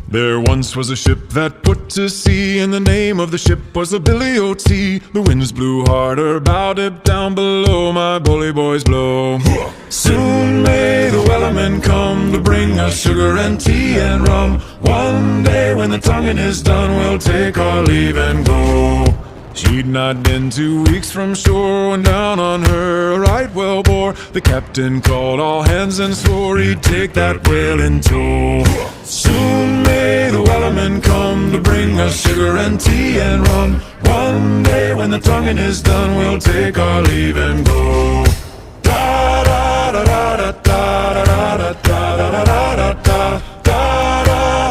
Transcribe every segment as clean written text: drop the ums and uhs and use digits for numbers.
There once was a ship that put to sea, and the name of the ship was the Billy O.T. The winds blew harder, bowed it down below, my bully boys blow. Soon may the wellerman come to bring us sugar and tea and rum. One day when the tonguing is done, we'll take our leave and go. She'd not been 2 weeks from shore when down on her a right whale bore. The captain called all hands and swore he'd take that whale in tow. Soon may the wellerman come to bring us sugar and tea and rum. One day when the tonguing is done, we'll take our leave and go. Da da da da da da da da da da da da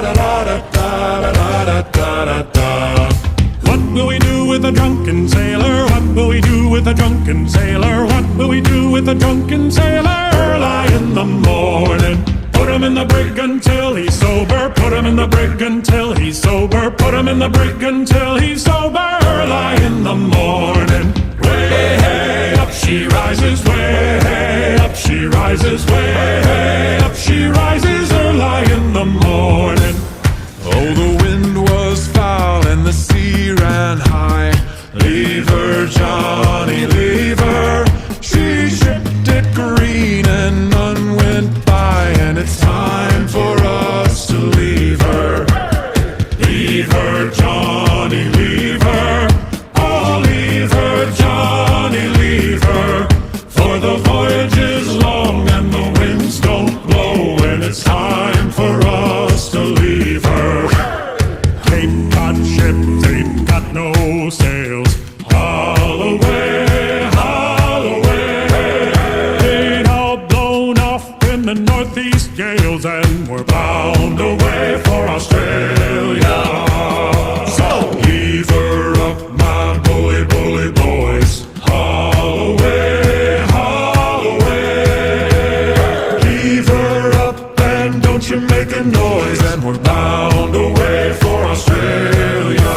da da da da da da. What will we do with a drunken sailor? What will we do with a drunken sailor? What will we do with a drunken sailor? Early in the morning, put him in the brig until he's sober. Put him in the brig until he's sober. Put him in the brig until he's sober. Early in the morning, way hey, up she rises. Way hey, up she rises. Way hey, up she rises. Early in the morning. Oh, the wind was foul and the sea ran high. Leave her, Johnny, leave her. She shipped it green and none went by, and it's time for us to leave her. Leave her, Johnny, leave her. Oh, leave her, Johnny, leave her. For the voyage is long and the winds don't blow, and it's time for us to leave her. They've got ships, they've got no sails. Haul away, haul away. They'd all blown off in the northeast gales, and we're bound away for Australia. So Leave her up, my bully, bully boys. Haul away, haul away. Leave her up and don't you make a noise, and we're bound away for Australia.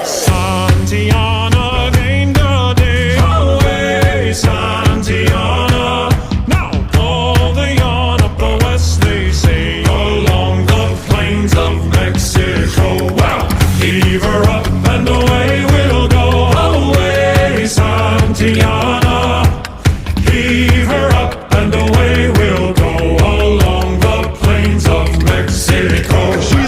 Santiana gained the day. Away, Santiana. Now all the yarn up the west, they say, along the plains of Mexico. Well, heave her up and away we'll go. Away, Santiana. Heave her up and away we'll go, along the plains of Mexico. She's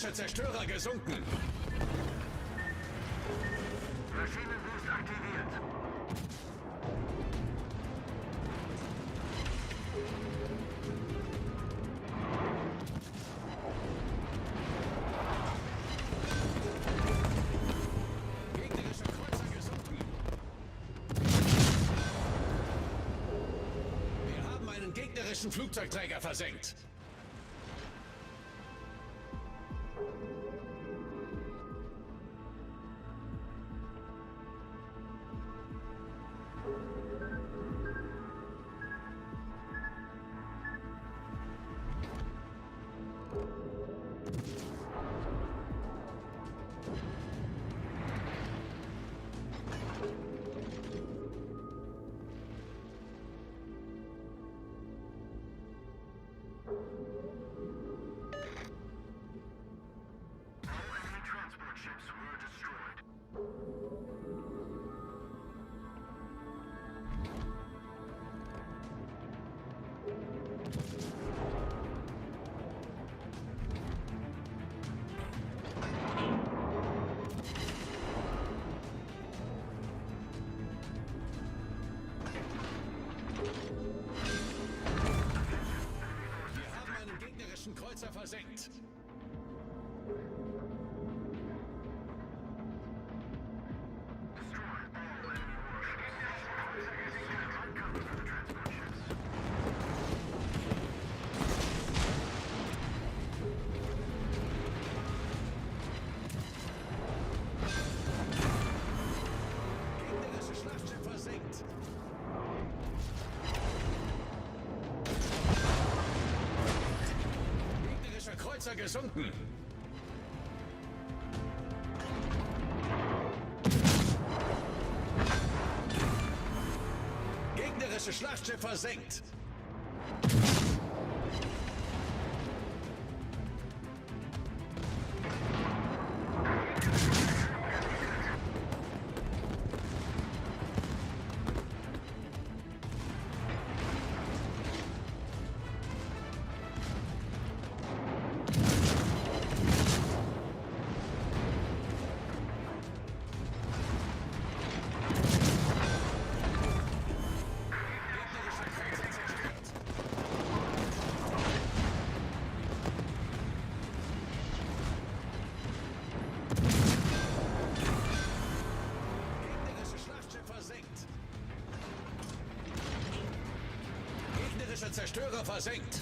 Gegnerischer Zerstörer gesunken. Maschinenboost aktiviert. Gegnerischer Kreuzer gesunken. Wir haben einen gegnerischen Flugzeugträger versenkt. All enemy transport ships were destroyed. Wir haben einen gegnerischen Kreuzer versenkt. Destroy all enemy warships. Uncover for the transport ships. Gegnerische Schlachtschiff versenkt. Gegnerischer Kreuzer gesunken. Gegnerische Schlachtschiff versenkt. Gegnerischer Kreuzer zerstört. Gegnerische Schlachtschiff versenkt. Gegnerischer Zerstörer versenkt.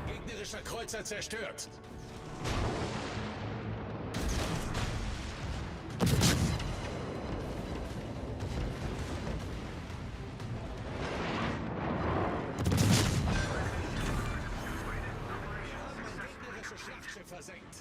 Gegnerischer Kreuzer zerstört. Wir haben ein gegnerisches Schlachtschiff versenkt.